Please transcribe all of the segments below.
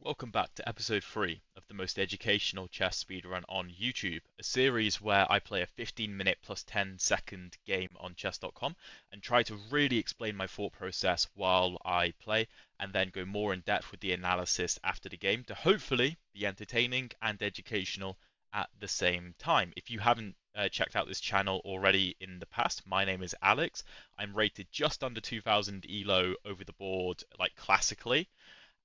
Welcome back to episode 3 of the most educational chess speedrun on YouTube, a series where I play a 15-minute plus 10-second game on chess.com and try to really explain my thought process while I play and then go more in depth with the analysis after the game to hopefully be entertaining and educational at the same time. If you haven't checked out this channel already in the past, my name is Alex. I'm rated just under 2000 elo over the board, like classically,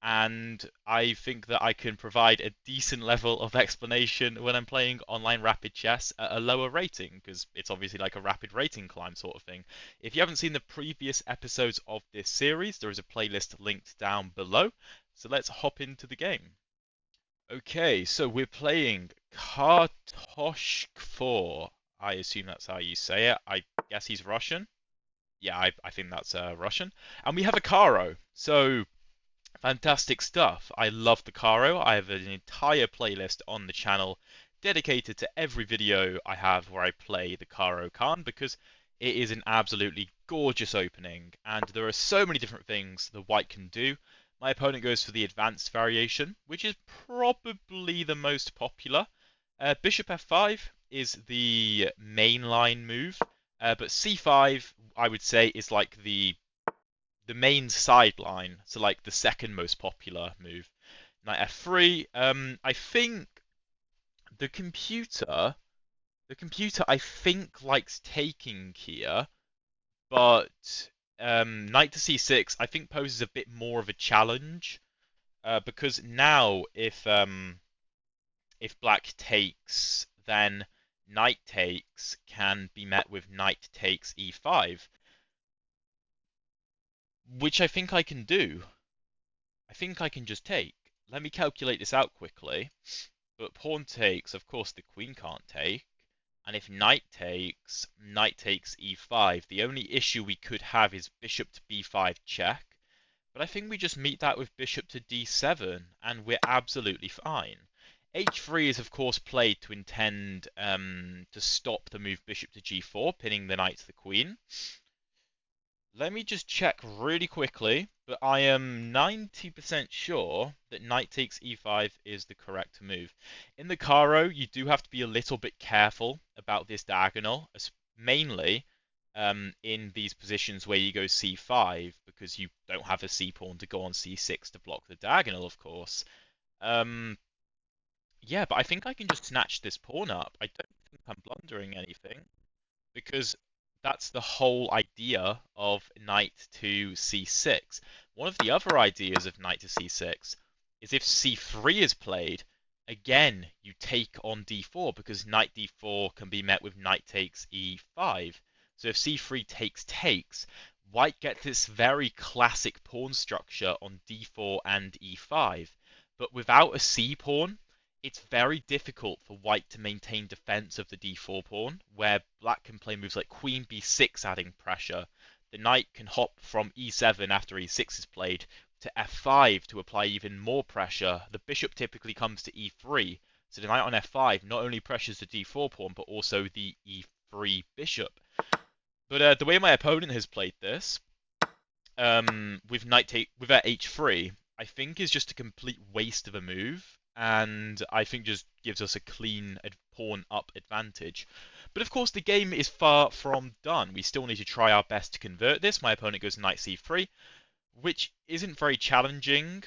and I think that I can provide a decent level of explanation when I'm playing online rapid chess at a lower rating, because it's obviously like a rapid rating climb sort of thing. If you haven't seen the previous episodes of this series, there is a playlist linked down below. So let's hop into the game. Okay, so we're playing Kartoshk 4. I assume that's how you say it. I guess he's Russian. Yeah, I think that's Russian. And we have a Caro. So fantastic stuff. I love the Caro. I have an entire playlist on the channel dedicated to every video I have where I play the Caro Kann because it is an absolutely gorgeous opening and there are so many different things the white can do. My opponent goes for the advanced variation, which is probably the most popular. Bishop f5 is the mainline move, but c5 I would say is like the main sideline, so like the second most popular move. Knight f3. I think the computer, I think likes taking here, but knight to c6 I think poses a bit more of a challenge because now if black takes, then knight takes can be met with knight takes e5, which I think I can do. I think I can just take. Let me calculate this out quickly. But pawn takes, of course the queen can't take. And if knight takes e5. The only issue we could have is bishop to b5 check. But I think we just meet that with bishop to d7, and we're absolutely fine. h3 is of course played to intend to stop the move bishop to g4, pinning the knight to the queen. Let me just check really quickly, but I am 90% sure that knight takes e5 is the correct move. In the Caro, you do have to be a little bit careful about this diagonal, mainly in these positions where you go c5, because you don't have a c-pawn to go on c6 to block the diagonal, of course. Yeah, but I think I can just snatch this pawn up. I don't think I'm blundering anything, because that's the whole idea of knight to c6. One of the other ideas of knight to c6 is if c3 is played, again, you take on d4 because knight d4 can be met with knight takes e5. So if c3 takes, white gets this very classic pawn structure on d4 and e5. But without a c-pawn, it's very difficult for white to maintain defense of the d4 pawn, where black can play moves like queen b6 adding pressure. The knight can hop from e7 after e6 is played to f5 to apply even more pressure. The bishop typically comes to e3, so the knight on f5 not only pressures the d4 pawn, but also the e3 bishop. But the way my opponent has played this, with h3, I think is just a complete waste of a move, and I think just gives us a clean pawn up advantage. But of course the game is far from done. We still need to try our best to convert this. My opponent goes knight c3, which isn't very challenging,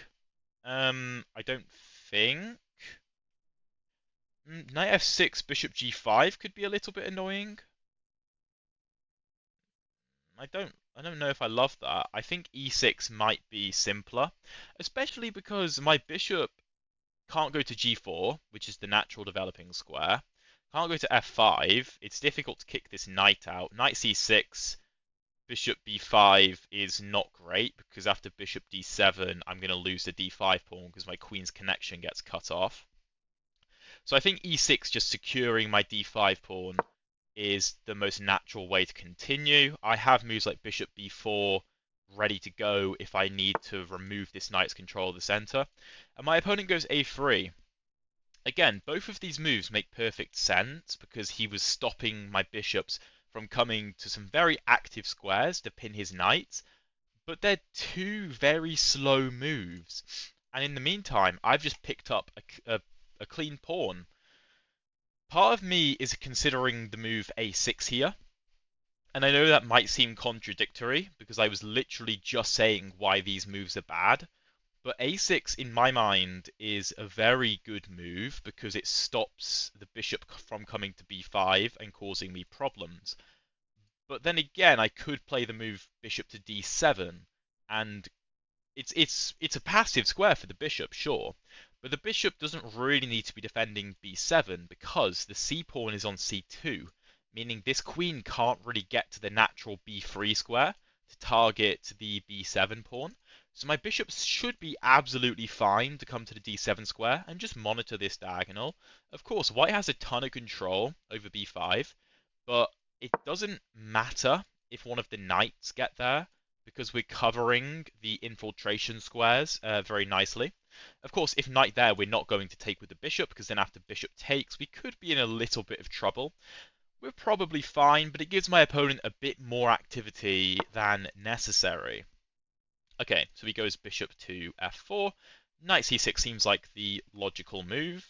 I don't think. Knight f6, bishop g5 could be a little bit annoying. I don't know if I love that. I think e6 might be simpler, especially because my bishop can't go to g4, which is the natural developing square. Can't go to f5. It's difficult to kick this knight out. Knight c6, bishop b5 is not great because after bishop d7, I'm going to lose the d5 pawn because my queen's connection gets cut off. So I think e6, just securing my d5 pawn, is the most natural way to continue. I have moves like bishop b4 ready to go if I need to remove this knight's control of the center. And my opponent goes a3. Again, both of these moves make perfect sense because he was stopping my bishops from coming to some very active squares to pin his knights, but they're two very slow moves. And in the meantime, I've just picked up a clean pawn. Part of me is considering the move a6 here, and I know that might seem contradictory because I was literally just saying why these moves are bad, but a6 in my mind is a very good move because it stops the bishop from coming to b5 and causing me problems. But then again, I could play the move bishop to d7, and it's a passive square for the bishop, sure, but the bishop doesn't really need to be defending b7 because the c pawn is on c2, meaning this queen can't really get to the natural b3 square to target the b7 pawn. So my bishop should be absolutely fine to come to the d7 square and just monitor this diagonal. Of course, white has a ton of control over b5, but it doesn't matter if one of the knights get there because we're covering the infiltration squares very nicely. Of course, if knight there, we're not going to take with the bishop because then after bishop takes, we could be in a little bit of trouble. We're probably fine, but it gives my opponent a bit more activity than necessary. Okay, so he goes bishop to f4. Knight c6 seems like the logical move.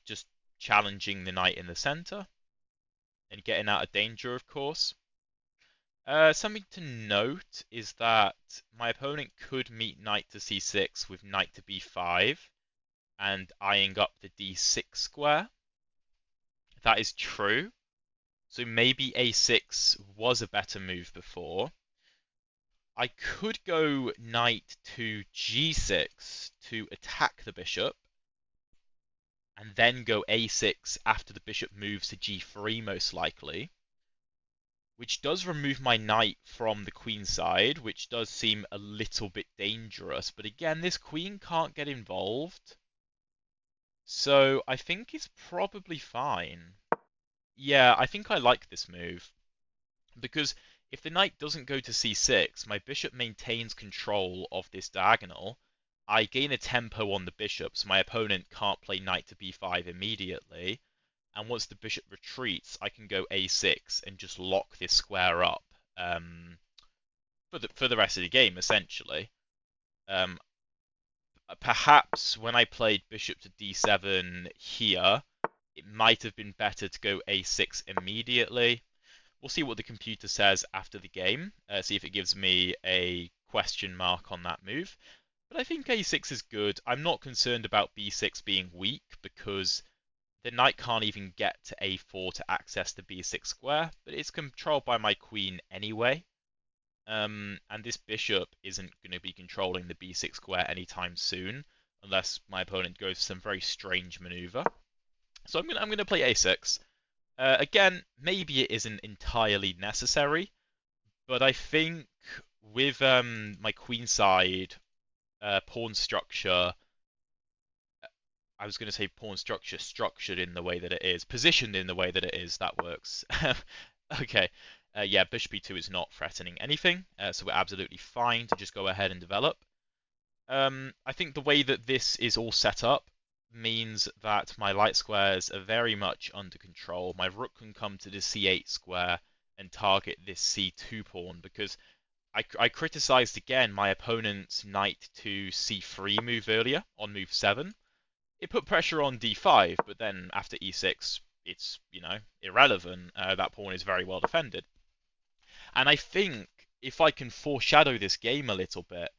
Just challenging the knight in the center and getting out of danger, of course. Something to note is that my opponent could meet knight to c6 with knight to b5 and eyeing up the d6 square. That is true. So maybe a6 was a better move before. I could go knight to g6 to attack the bishop and then go a6 after the bishop moves to g3 most likely, which does remove my knight from the queen side, which does seem a little bit dangerous. But again, this queen can't get involved. So I think it's probably fine. Yeah, I think I like this move. Because if the knight doesn't go to c6, my bishop maintains control of this diagonal. I gain a tempo on the bishop, so my opponent can't play knight to b5 immediately. And once the bishop retreats, I can go a6 and just lock this square up for the rest of the game, essentially. Perhaps when I played bishop to d7 here, it might have been better to go a6 immediately. We'll see what the computer says after the game, see if it gives me a question mark on that move. But I think a6 is good. I'm not concerned about b6 being weak because the knight can't even get to a4 to access the b6 square, but it's controlled by my queen anyway. And this bishop isn't going to be controlling the b6 square anytime soon, unless my opponent goes some very strange maneuver. So I'm gonna play a6. Again, maybe it isn't entirely necessary, but I think with my queenside pawn structure, I was going to say pawn structure structured in the way that it is, positioned in the way that it is, that works. Okay, yeah, bishop e2 is not threatening anything, so we're absolutely fine to just go ahead and develop. I think the way that this is all set up means that my light squares are very much under control. My rook can come to the c8 square and target this c2 pawn because I criticized again my opponent's knight to c3 move earlier on move 7. It put pressure on d5, but then after e6, it's, irrelevant. That pawn is very well defended. And I think if I can foreshadow this game a little bit,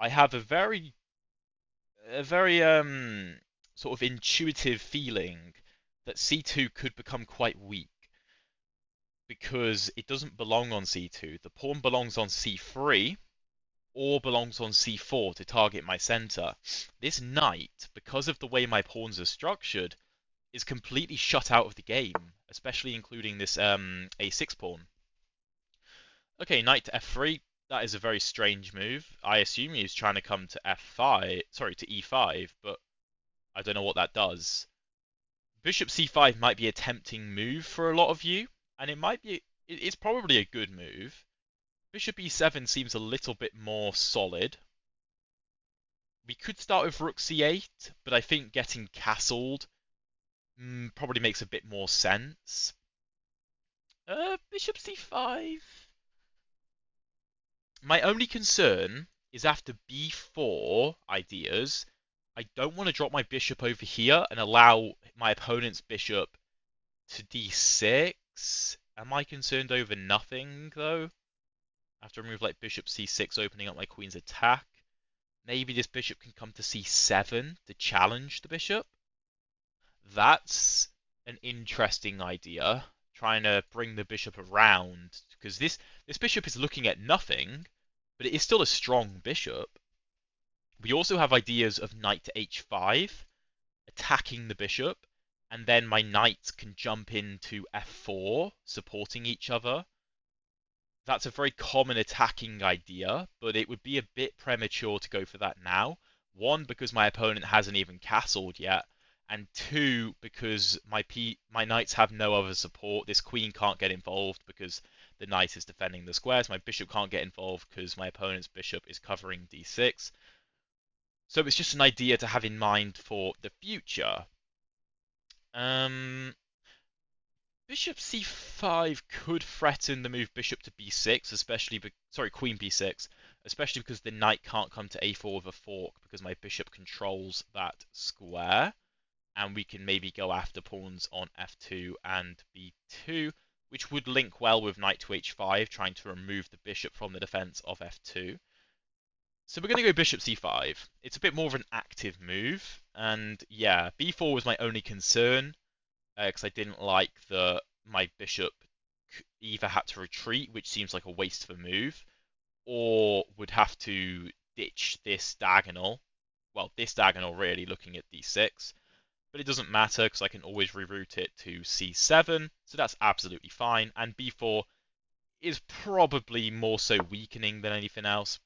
I have a very sort of intuitive feeling that c2 could become quite weak because it doesn't belong on c2. The pawn belongs on c3 or belongs on c4 to target my center. This knight, because of the way my pawns are structured, is completely shut out of the game, especially including this a6 pawn. Okay, knight to f3. That is a very strange move. I assume he's trying to come to f5, sorry, to e5, but I don't know what that does. Bishop c5 might be a tempting move for a lot of you, and it's probably a good move. Bishop e7 seems a little bit more solid. We could start with rook c8, but I think getting castled probably makes a bit more sense. Bishop c5. My only concern is after b4 ideas, I don't want to drop my bishop over here and allow my opponent's bishop to d6. Am I concerned over nothing, though? I have to remove like bishop c6, opening up my queen's attack. Maybe this bishop can come to c7 to challenge the bishop. That's an interesting idea, trying to bring the bishop around, because this bishop is looking at nothing, but it is still a strong bishop. We also have ideas of knight to h5, attacking the bishop, and then my knights can jump into f4, supporting each other. That's a very common attacking idea, but it would be a bit premature to go for that now. One, because my opponent hasn't even castled yet, and two, because my knights have no other support. This queen can't get involved because the knight is defending the squares. My bishop can't get involved because my opponent's bishop is covering d6. So it's just an idea to have in mind for the future. Bishop c5 could threaten the move bishop to b6, especially queen b6, especially because the knight can't come to a4 with a fork because my bishop controls that square, and we can maybe go after pawns on f2 and b2, which would link well with knight to h5, trying to remove the bishop from the defense of f2. So we're going to go bishop c5. It's a bit more of an active move, and yeah, b4 was my only concern, because I didn't like that my bishop either had to retreat, which seems like a waste of a move, or would have to ditch this diagonal. Well, this diagonal really, looking at d6. But it doesn't matter because I can always reroute it to c7, so that's absolutely fine. And b4 is probably more so weakening than anything else.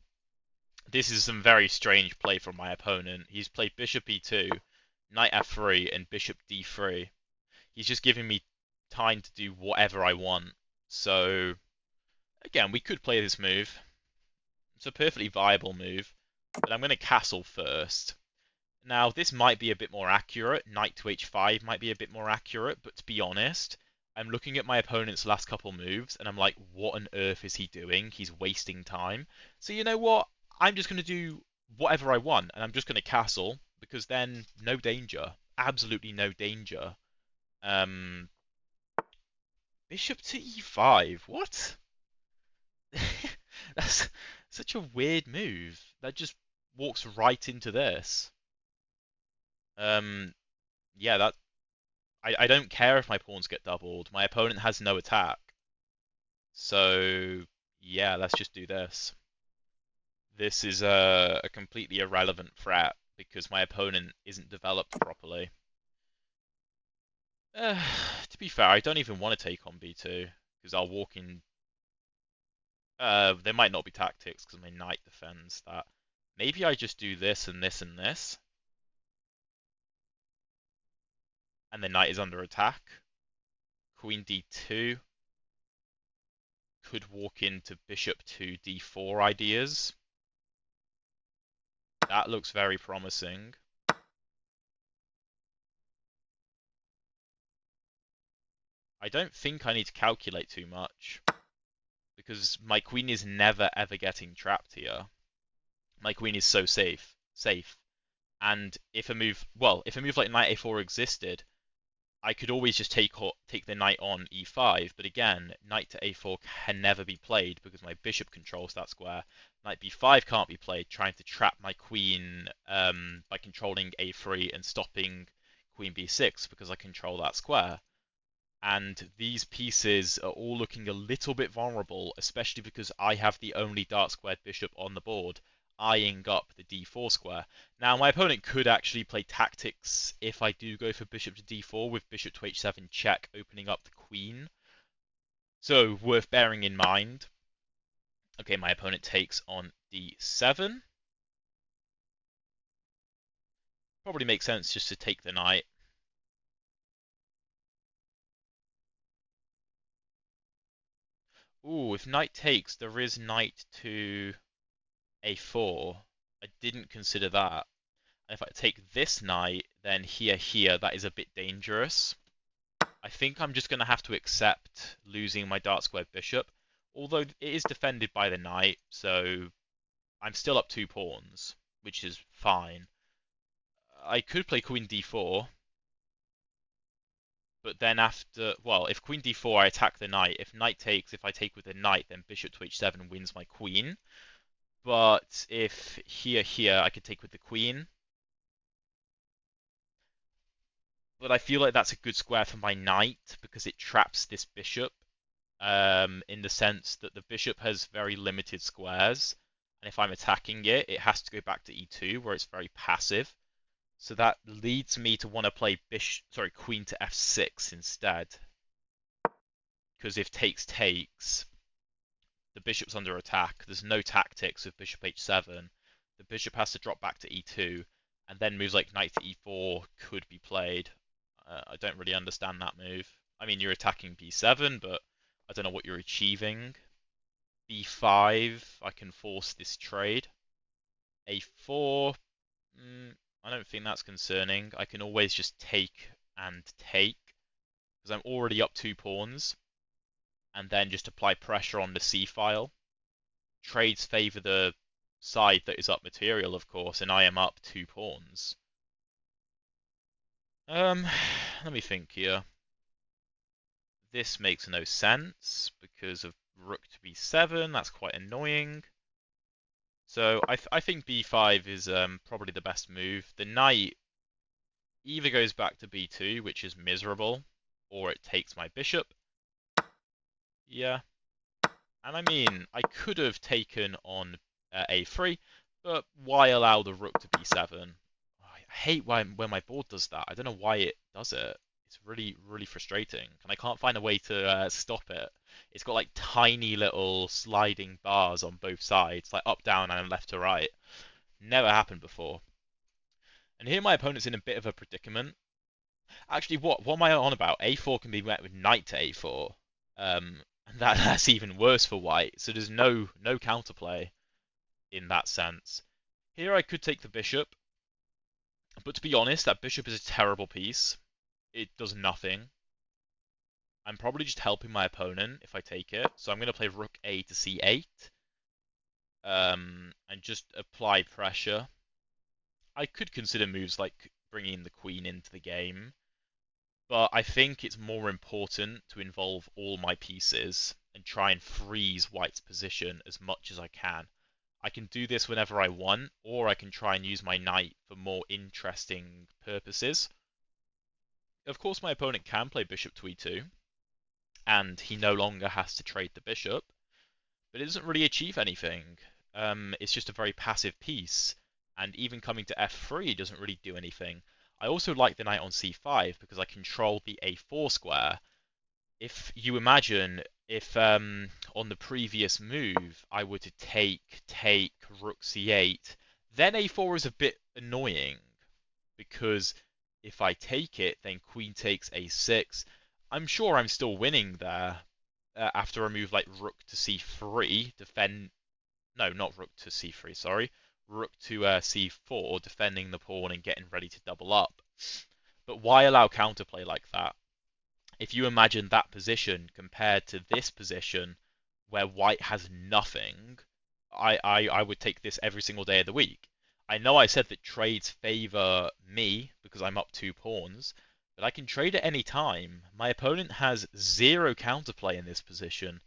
This is some very strange play from my opponent. He's played bishop e2, knight f3, and bishop d3. He's just giving me time to do whatever I want. So, again, we could play this move. It's a perfectly viable move, but I'm going to castle first. Now, this might be a bit more accurate. Knight to h5 might be a bit more accurate, but to be honest, I'm looking at my opponent's last couple moves, and I'm like, what on earth is he doing? He's wasting time. So you know what? I'm just going to do whatever I want, and I'm just going to castle, because then no danger. Absolutely no danger. Bishop to e5. What? That's such a weird move. That just walks right into this. Yeah, that I don't care if my pawns get doubled. My opponent has no attack. So yeah, let's just do this. This is a completely irrelevant threat because my opponent isn't developed properly. To be fair, I don't even want to take on b2 because I'll walk in. There might not be tactics because my knight defends that. Maybe I just do this and this and this. And the knight is under attack. Queen d2. Could walk into bishop to d4 ideas. That looks very promising. I don't think I need to calculate too much, because my queen is never ever getting trapped here. My queen is so safe. And if a move like knight a4 existed, I could always just take the knight on e5, but again, knight to a4 can never be played because my bishop controls that square. Knight b5 can't be played, trying to trap my queen by controlling a3 and stopping queen b6 because I control that square. And these pieces are all looking a little bit vulnerable, especially because I have the only dark squared bishop on the board, eyeing up the d4 square. Now, my opponent could actually play tactics if I do go for bishop to d4 with bishop to h7 check, opening up the queen. So, worth bearing in mind. Okay, my opponent takes on d7. Probably makes sense just to take the knight. Ooh, if knight takes, there is knight to a4. I didn't consider that. And if I take this knight, then here, that is a bit dangerous. I think I'm just going to have to accept losing my dark squared bishop. Although it is defended by the knight, so I'm still up 2 pawns, which is fine. I could play queen d4, but then after, well, if queen d4, I attack the knight. If knight takes, if I take with the knight, then bishop to h7 wins my queen. But if here, I could take with the queen. But I feel like that's a good square for my knight because it traps this bishop, in the sense that the bishop has very limited squares. And if I'm attacking it, it has to go back to e2, where it's very passive. So that leads me to want to play queen to f6 instead. Because if takes, the bishop's under attack. There's no tactics with bishop h7. The bishop has to drop back to e2, and then moves like knight to e4 could be played. I don't really understand that move. I mean, you're attacking b7, but I don't know what you're achieving. b5, I can force this trade. a4, I don't think that's concerning. I can always just take and take, because I'm already up 2 pawns, and then just apply pressure on the c-file. Trades favor the side that is up material, of course, and I am up 2 pawns. Let me think here. This makes no sense because of rook to b7. That's quite annoying. So I think b5 is probably the best move. The knight either goes back to b2, which is miserable, or it takes my bishop. Yeah. And I mean, I could have taken on a3, but why allow the rook to b7? I hate when my board does that. I don't know why it does it. It's really, really frustrating, and I can't find a way to stop it. It's got like tiny little sliding bars on both sides, like up, down, and left to right. Never happened before. And here my opponent's in a bit of a predicament. Actually, what am I on about? A4 can be met with knight to a4. And that's even worse for white. So there's no counterplay in that sense. Here I could take the bishop, but to be honest, that bishop is a terrible piece. It does nothing. I'm probably just helping my opponent if I take it. So I'm going to play rook a to c8, and just apply pressure. I could consider moves like bringing the queen into the game, but I think it's more important to involve all my pieces and try and freeze white's position as much as I can. I can do this whenever I want, or I can try and use my knight for more interesting purposes. Of course, my opponent can play bishop to e2, and he no longer has to trade the bishop, but it doesn't really achieve anything. It's just a very passive piece, and even coming to f3 doesn't really do anything. I also like the knight on c5 because I control the a4 square. If you imagine, if on the previous move I were to take, rook c8, then a4 is a bit annoying, because if I take it, then queen takes a6. I'm sure I'm still winning there after a move like rook to c3, no, not rook to c3, sorry, rook to c4, defending the pawn and getting ready to double up. But why allow counterplay like that? If you imagine that position compared to this position where white has nothing, I would take this every single day of the week. I know I said that trades favor me because I'm up 2 pawns, but I can trade at any time. My opponent has zero counterplay in this position,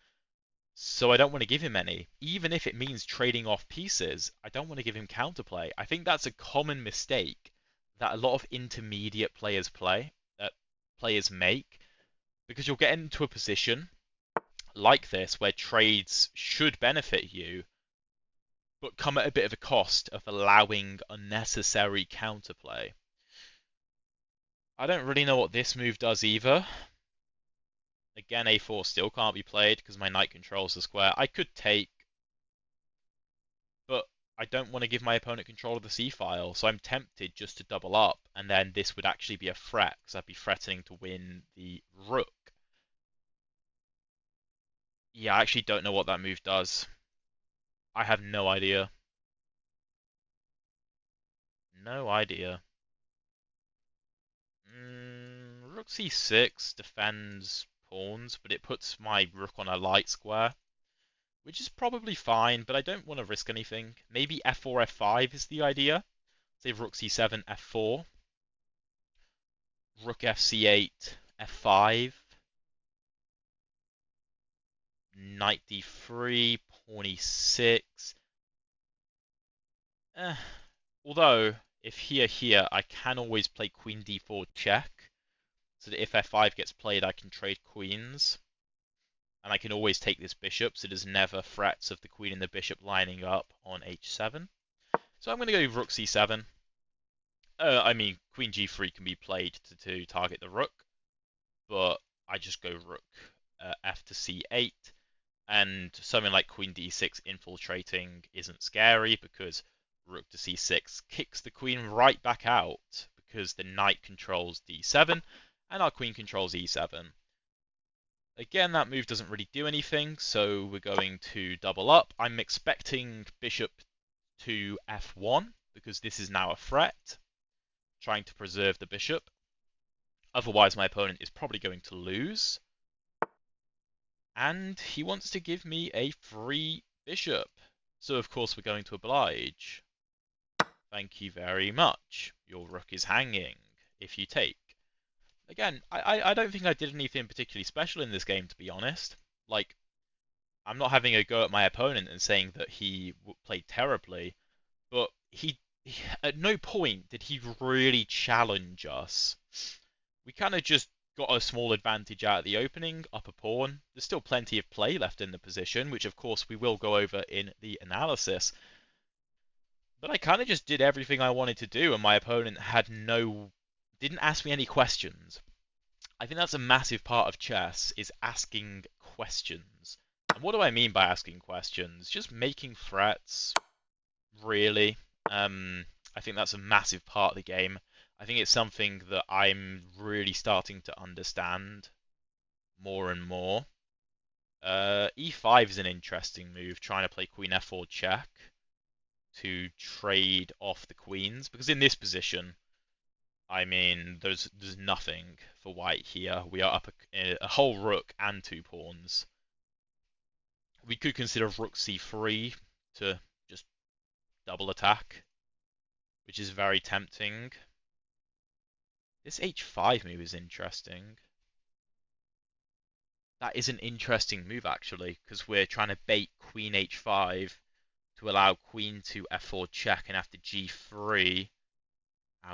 so I don't want to give him any. Even if it means trading off pieces, I don't want to give him counterplay. I think that's a common mistake that a lot of intermediate players make, because you'll get into a position like this where trades should benefit you, but come at a bit of a cost of allowing unnecessary counterplay. I don't really know what this move does either. Again, a4 still can't be played because my knight controls the square. I could take, but I don't want to give my opponent control of the c-file, so I'm tempted just to double up, and then this would actually be a threat because I'd be threatening to win the rook. Yeah, I actually don't know what that move does. I have no idea. No idea. Rook c6 defends pawns, but it puts my rook on a light square. which is probably fine, but I don't want to risk anything. Maybe f4, f5 is the idea. Say rook c7, f4, rook fc8, f5, knight d3, pawn e6. Although, if here, I can always play queen d4 check, so that if f5 gets played, I can trade queens. And I can always take this bishop, so there's never threats of the queen and the bishop lining up on h7. So I'm going to go rook c7. I mean, queen g3 can be played to target the rook, but I just go rook f to c8. And something like queen d6 infiltrating isn't scary because rook to c6 kicks the queen right back out because the knight controls d7 and our queen controls e7. Again, that move doesn't really do anything, so we're going to double up. I'm expecting bishop to f1 because this is now a threat, trying to preserve the bishop. Otherwise, my opponent is probably going to lose. And he wants to give me a free bishop. So, of course, we're going to oblige. Thank you very much. Your rook is hanging if you take. Again, I don't think I did anything particularly special in this game, to be honest. Like, I'm not having a go at my opponent and saying that he played terribly, but at no point did he really challenge us. We kind of just got a small advantage out of the opening, up a pawn. There's still plenty of play left in the position, which of course we will go over in the analysis. But I kind of just did everything I wanted to do, and my opponent didn't ask me any questions. I think that's a massive part of chess, is asking questions. And what do I mean by asking questions? Just making threats, really. I think that's a massive part of the game. I think it's something that I'm really starting to understand more and more. E5 is an interesting move, trying to play queen f4 check to trade off the queens, because in this position, I mean, there's nothing for white here. We are up a whole rook and two pawns. We could consider rook c3 to just double attack, which is very tempting. This h5 move is interesting. That is an interesting move, actually, because we're trying to bait queen h5 to allow queen to f4 check, and after g3,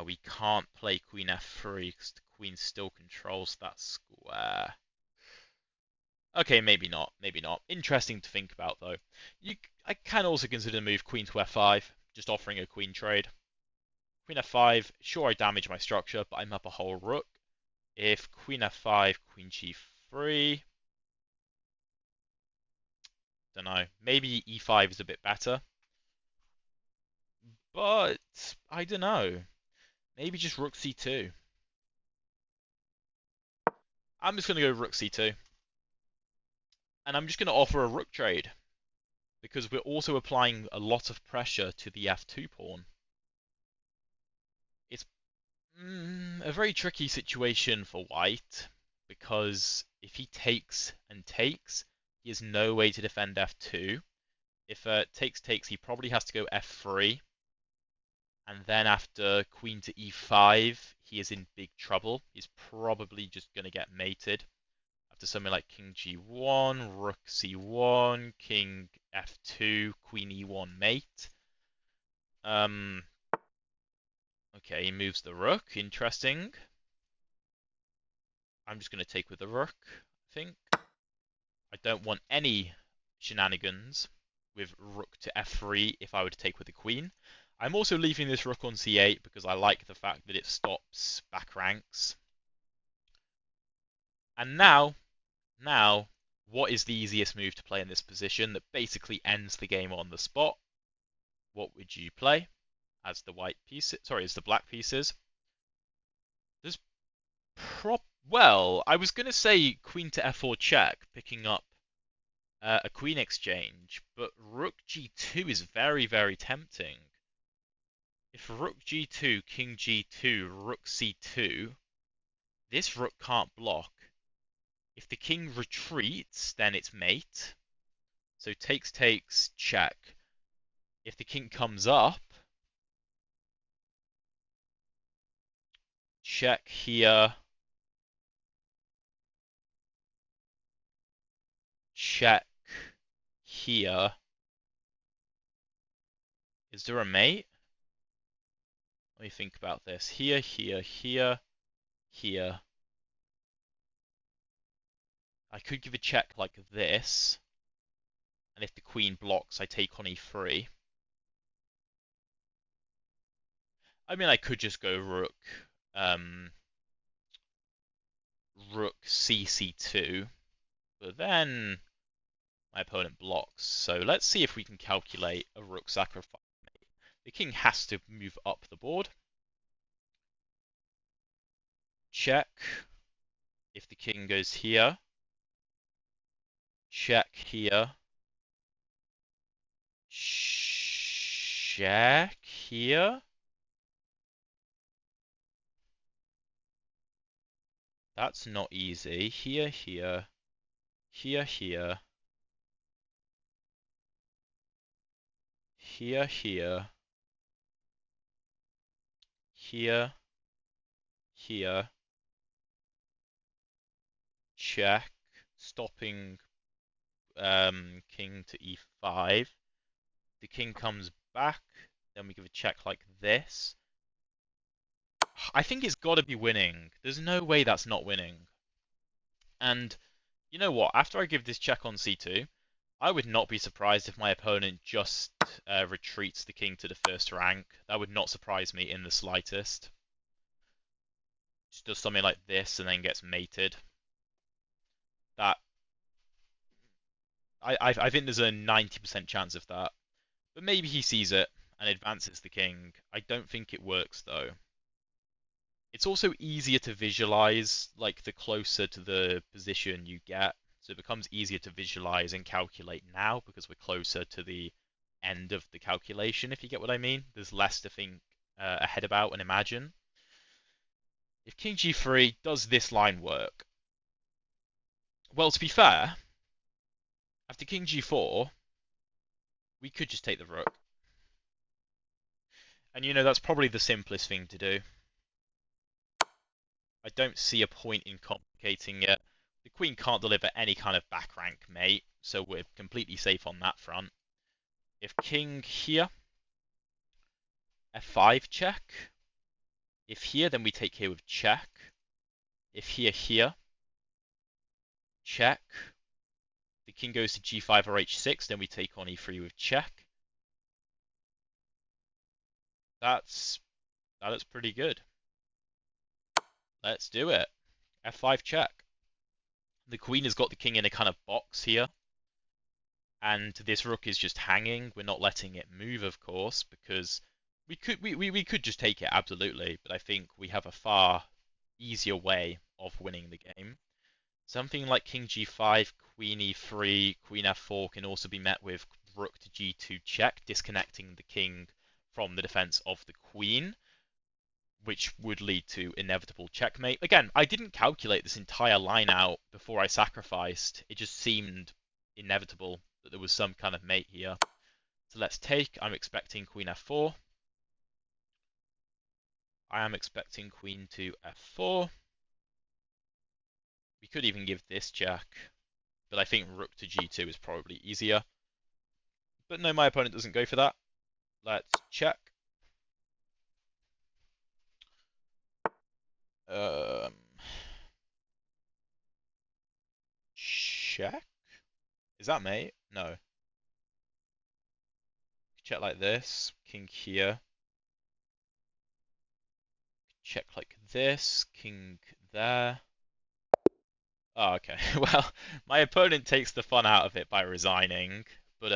we can't play queen f3 because the queen still controls that square. Okay, maybe not. Maybe not. Interesting to think about, though. I can also consider the move queen to f5, just offering a queen trade. Queen f5, sure I damage my structure, but I'm up a whole rook. If queen f5, queen g3... Don't know. Maybe e5 is a bit better. But, I don't know. Maybe just rook c2. I'm just going to go rook c2. And I'm just going to offer a rook trade, because we're also applying a lot of pressure to the f2 pawn. It's a very tricky situation for white, because if he takes and takes, he has no way to defend f2. If takes, he probably has to go f3. And then after queen to e5, he is in big trouble. He's probably just going to get mated. After something like king g1, rook c1, king f2, queen e1 mate. Okay, he moves the rook. Interesting. I'm just going to take with the rook, I think. I don't want any shenanigans with rook to f3 if I were to take with the queen. I'm also leaving this rook on c8 because I like the fact that it stops back ranks. And now, what is the easiest move to play in this position that basically ends the game on the spot? What would you play as the white piece? Sorry, as the black pieces? There's well, I was going to say queen to f4 check, picking up a queen exchange, but rook g2 is very, very tempting. If rook g2, king g2, rook c2, this rook can't block. If the king retreats, then it's mate. So takes, check. If the king comes up, check here, check here. Is there a mate? Let me think about this. Here, here, here, here. I could give a check like this, and if the queen blocks, I take on e3. I mean, I could just go rook c2, but then my opponent blocks. So let's see if we can calculate a rook sacrifice. The king has to move up the board. Check. If the king goes here, check here. Check here. That's not easy. Here, here, here, here, here, here, here, here. Check. Stopping king to e5. The king comes back. Then we give a check like this. I think it's got to be winning. There's no way that's not winning. And you know what? After I give this check on c2, I would not be surprised if my opponent just retreats the king to the first rank. That would not surprise me in the slightest. Just does something like this and then gets mated. That I think there's a 90% chance of that. But maybe he sees it and advances the king. I don't think it works though. It's also easier to visualize, like the closer to the position you get. So it becomes easier to visualize and calculate now because we're closer to the end of the calculation, if you get what I mean. There's less to think ahead about and imagine. If king g3, does this line work? Well, to be fair, after king g4, we could just take the rook. And you know, that's probably the simplest thing to do. I don't see a point in complicating it. The queen can't deliver any kind of back rank mate, so we're completely safe on that front. If king here, f5 check. If here, then we take here with check. If here, check. The king goes to g5 or h6, then we take on e3 with check. That is pretty good. Let's do it. f5 check. The queen has got the king in a kind of box here. And this rook is just hanging. We're not letting it move, of course, because we could just take it, absolutely. But I think we have a far easier way of winning the game. Something like king g5, queen e3, queen f4 can also be met with rook to g2 check, disconnecting the king from the defense of the queen, which would lead to inevitable checkmate. Again, I didn't calculate this entire line out before I sacrificed. It just seemed inevitable that there was some kind of mate here. So let's take. I'm expecting queen f4. I am expecting queen to f4. We could even give this check, but I think rook to g2 is probably easier. But no, my opponent doesn't go for that. Let's check. Check? Is that mate? No. Check like this. King here. Check like this. King there. Oh, okay. Well, my opponent takes the fun out of it by resigning, but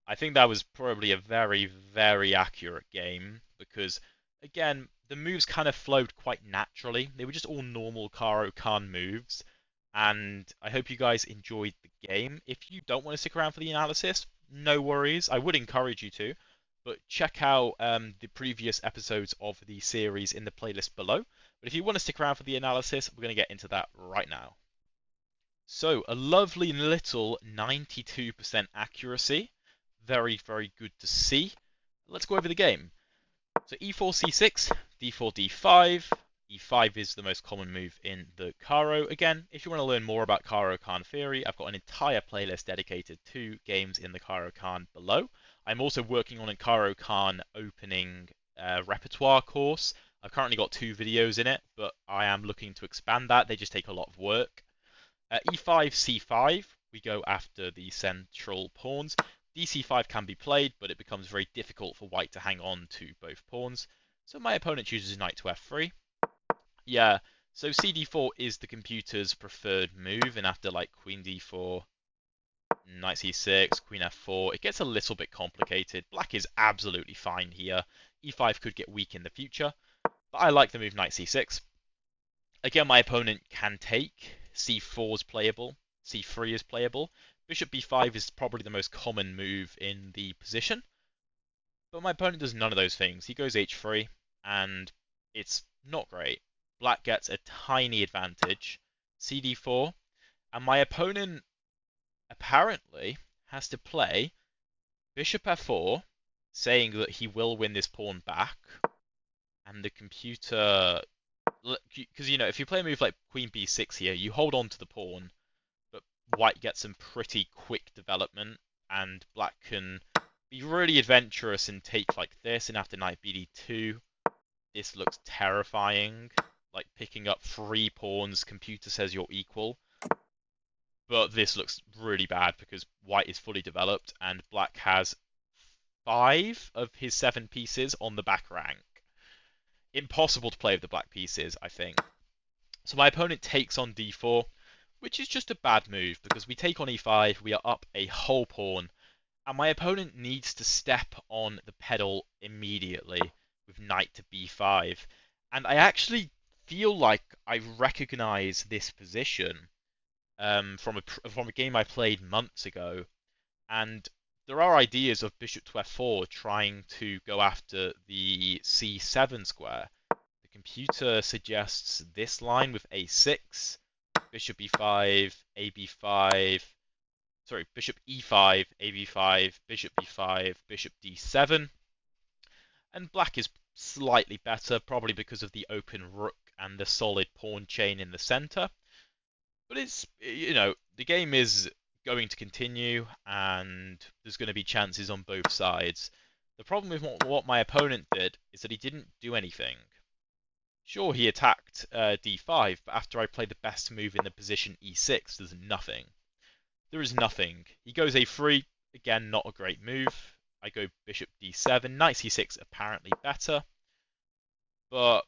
I think that was probably a very, very accurate game because, again, the moves kind of flowed quite naturally. They were just all normal Caro Kann moves, and I hope you guys enjoyed the game. If you don't want to stick around for the analysis, no worries. I would encourage you to, but check out the previous episodes of the series in the playlist below. But if you want to stick around for the analysis, we're going to get into that right now. So, a lovely little 92% accuracy. Very, very good to see. Let's go over the game. So e4, c6, d4, d5. e5 is the most common move in the Caro. Again, if you want to learn more about Caro Kann theory, I've got an entire playlist dedicated to games in the Caro Kann below. I'm also working on a Caro Kann opening repertoire course. I've currently got 2 videos in it, but I am looking to expand that. They just take a lot of work. E5, c5, we go after the central pawns. dc5 can be played, but it becomes very difficult for white to hang on to both pawns. So my opponent chooses knight to f3. Yeah, so cd4 is the computer's preferred move, and after like queen d4, knight c6, queen f4, it gets a little bit complicated. Black is absolutely fine here. e5 could get weak in the future, but I like the move knight c6. Again, my opponent can take. c4 is playable. c3 is playable. Bishop b5 is probably the most common move in the position. But my opponent does none of those things. He goes h3, and it's not great. Black gets a tiny advantage. cd4, and my opponent apparently has to play bishop f4, saying that he will win this pawn back. And the computer, because you know, if you play a move like queen b6 here, you hold on to the pawn, but white gets some pretty quick development, and black can be really adventurous and take like this, and after knight bd2, this looks terrifying, like picking up 3 pawns, computer says you're equal, but this looks really bad because white is fully developed, and black has 5 of his 7 pieces on the back rank. Impossible to play with the black pieces, I think. So my opponent takes on d4, which is just a bad move because we take on e5, we are up a whole pawn, and my opponent needs to step on the pedal immediately with knight to b5. And I actually feel like I recognize this position from a game I played months ago, and there are ideas of bishop to f4 trying to go after the c7 square. The computer suggests this line with a6, bishop e5, ab5, sorry, bishop e5, ab5, bishop b5, bishop d7. And black is slightly better, probably because of the open rook and the solid pawn chain in the center. But it's, you know, the game is going to continue, and there's going to be chances on both sides. The problem with what my opponent did is that he didn't do anything. Sure, he attacked d5, but after I played the best move in the position e6, there's nothing. There is nothing. He goes a3, again, not a great move. I go bishop d7, knight c6 apparently better. But,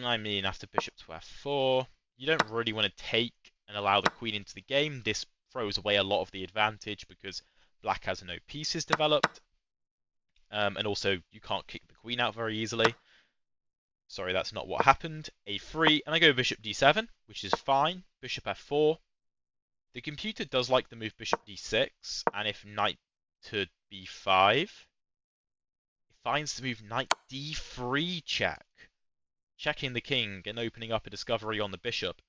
I mean, after bishop to f4, you don't really want to take and allow the queen into the game. This throws away a lot of the advantage because black has no pieces developed. And also, you can't kick the queen out very easily. Sorry, that's not what happened. a3, and I go bishop d7, which is fine. Bishop f4. The computer does like the move bishop d6, and if knight to b5, it finds the move knight d3 check, checking the king and opening up a discovery on the bishop.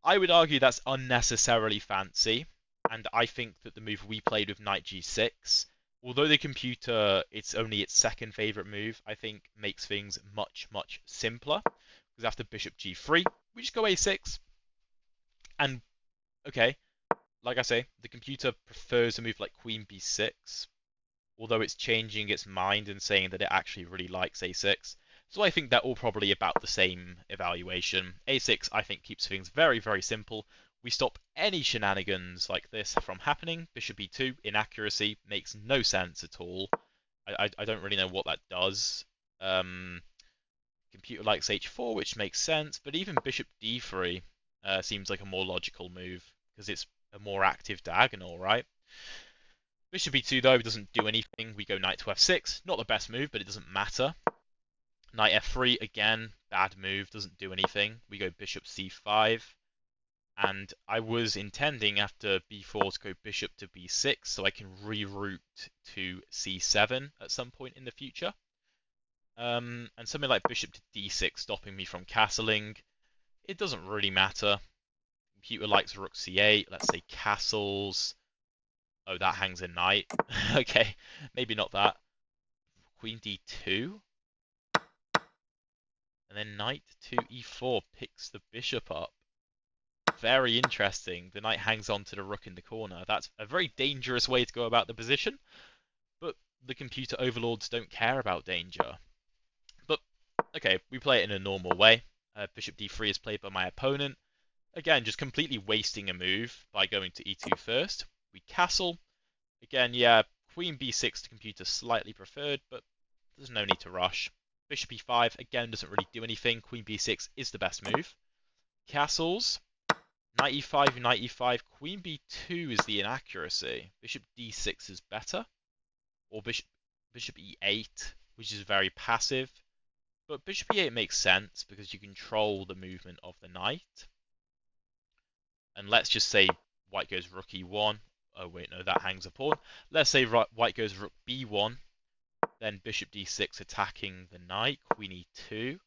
I would argue that's unnecessarily fancy, and I think that the move we played with knight g6, although the computer, it's only its second favorite move, I think makes things much, much simpler. Because after bishop g3, we just go a6. And, okay, like I say, the computer prefers a move like queen b6, although it's changing its mind and saying that it actually really likes a6. So I think they're all probably about the same evaluation. a6, I think, keeps things very, very simple. We stop any shenanigans like this from happening. Bishop e2, inaccuracy, makes no sense at all. I don't really know what that does. Computer likes h4, which makes sense, but even bishop d3 seems like a more logical move, because it's a more active diagonal, right? Bishop e2, though, doesn't do anything. We go knight to f6. Not the best move, but it doesn't matter. Knight f3, again, bad move, doesn't do anything. We go bishop c5. And I was intending after b4 to go bishop to b6, so I can reroute to c7 at some point in the future. And something like bishop to d6 stopping me from castling. It doesn't really matter. Computer likes rook c8. Let's say castles. Oh, that hangs a knight. Okay, maybe not that. Queen d2. And then knight to e4 picks the bishop up. Very interesting. The knight hangs on to the rook in the corner. That's a very dangerous way to go about the position. But the computer overlords don't care about danger. But, okay, we play it in a normal way. Bishop d3 is played by my opponent. Again, just completely wasting a move by going to e2 first. We castle. Again, yeah, queen b6 to computer slightly preferred, but there's no need to rush. Bishop e5, again, doesn't really do anything. Queen b6 is the best move. Castles. Knight e5, knight e5. Queen b2 is the inaccuracy. Bishop d6 is better. Or bishop e8, which is very passive. But bishop e8 makes sense because you control the movement of the knight. And let's just say white goes rook e1. Oh wait, no, that hangs a pawn. Let's say white goes rook b1. Then bishop d6 attacking the knight. Queen e2.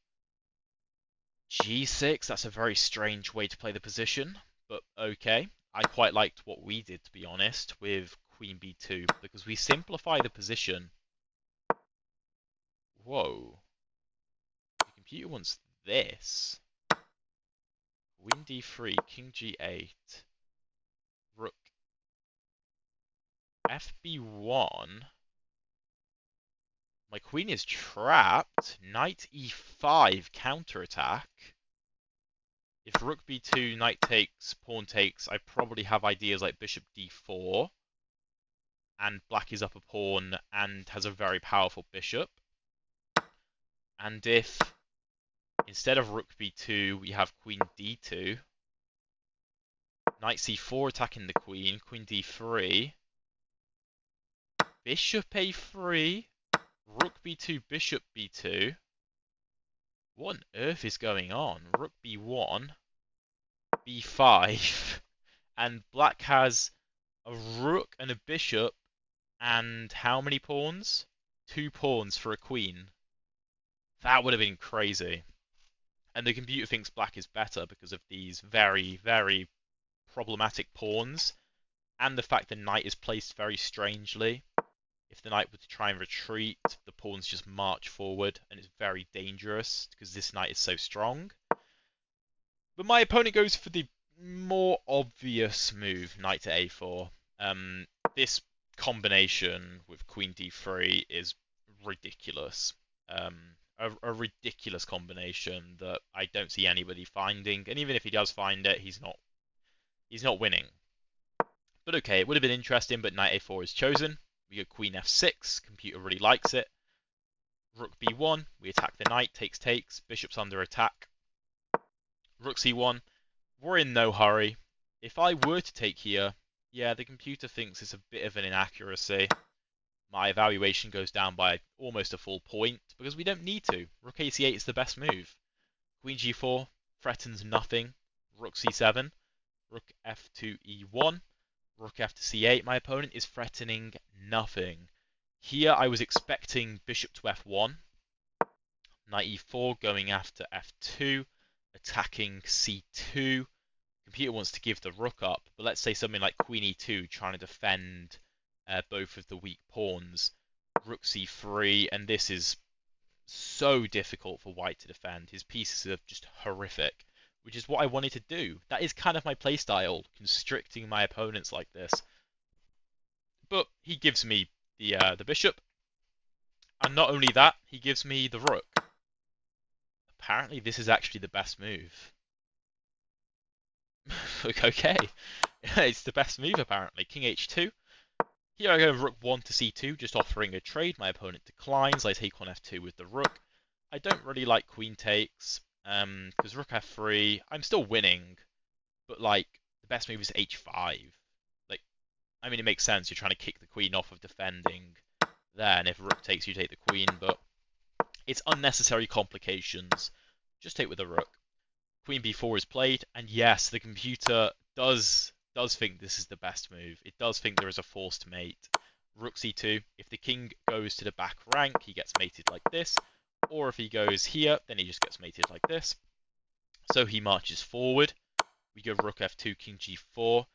g6, that's a very strange way to play the position. But okay, I quite liked what we did, to be honest, with queen b2. Because we simplify the position. Whoa. The computer wants this. Queen d3, king g8. Rook fb1. My queen is trapped. Knight e5 counterattack. If rook b2, knight takes, pawn takes, I probably have ideas like bishop d4. And black is up a pawn and has a very powerful bishop. And if instead of rook b2, we have queen d2. Knight c4 attacking the queen. Queen d3. Bishop a3. Rook b2, bishop b2. What on earth is going on? Rook b1. b5. And black has a rook and a bishop. And how many pawns? 2 pawns for a queen. That would have been crazy. And the computer thinks black is better because of these very, very problematic pawns. And the fact the knight is placed very strangely. If the knight were to try and retreat, the pawns just march forward. And it's very dangerous because this knight is so strong. But my opponent goes for the more obvious move, knight to a4. This combination with queen d3 is ridiculous. A ridiculous combination that I don't see anybody finding, and even if he does find it, he's not winning. But okay, it would have been interesting, but knight a4 is chosen. We go queen f6, computer really likes it. Rook b1, we attack the knight, takes, bishop's under attack. Rook c1, we're in no hurry. If I were to take here, yeah, the computer thinks it's a bit of an inaccuracy. My evaluation goes down by almost a full point, because we don't need to. Rook ac8 is the best move. Queen g4 threatens nothing. Rook c7. Rook f2 e1. Rook f to c8. My opponent is threatening nothing. Here I was expecting bishop to f1. Knight e4 going after f2. Attacking c2. Computer wants to give the rook up, but let's say something like queen e2 trying to defend both of the weak pawns. Rook c3, and this is so difficult for white to defend. His pieces are just horrific, which is what I wanted to do. That is kind of my playstyle, constricting my opponents like this. But he gives me the bishop, and not only that, he gives me the rook. Apparently this is actually the best move. Okay, it's the best move apparently. King h2. Here I go rook 1 to c2, just offering a trade. My opponent declines. I take on f2 with the rook. I don't really like queen takes, because rook f3, I'm still winning, but like the best move is h5. Like, I mean, it makes sense. You're trying to kick the queen off of defending there, and if rook takes, you take the queen, but it's unnecessary complications. Just take with the rook. Queen b4 is played, and yes, the computer does think this is the best move. It does think there is a forced mate. Rook c2, if the king goes to the back rank, he gets mated like this, or if he goes here, then he just gets mated like this. So he marches forward. We go rook f2, king g4.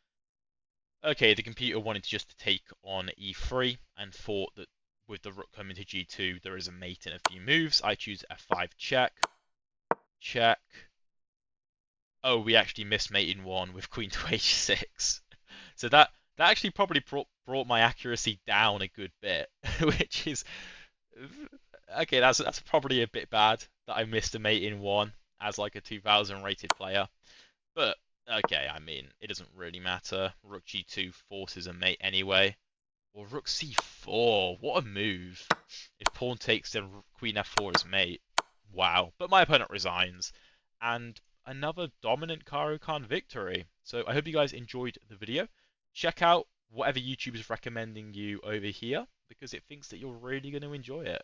Okay, the computer wanted just to take on e3 and thought that with the rook coming to g2, there is a mate in a few moves. I choose f5 check, check. Oh, we actually missed mate in one with queen to h6. So that actually probably brought my accuracy down a good bit, which is okay. That's probably a bit bad that I missed a mate in one as like a 2000 rated player. But okay, I mean it doesn't really matter. Rook g2 forces a mate anyway. Or rook c4. What a move! If pawn takes, then queen f4 is mate. Wow. But my opponent resigns, and another dominant Caro Kann victory. So I hope you guys enjoyed the video. Check out whatever YouTube is recommending you over here because it thinks that you're really going to enjoy it.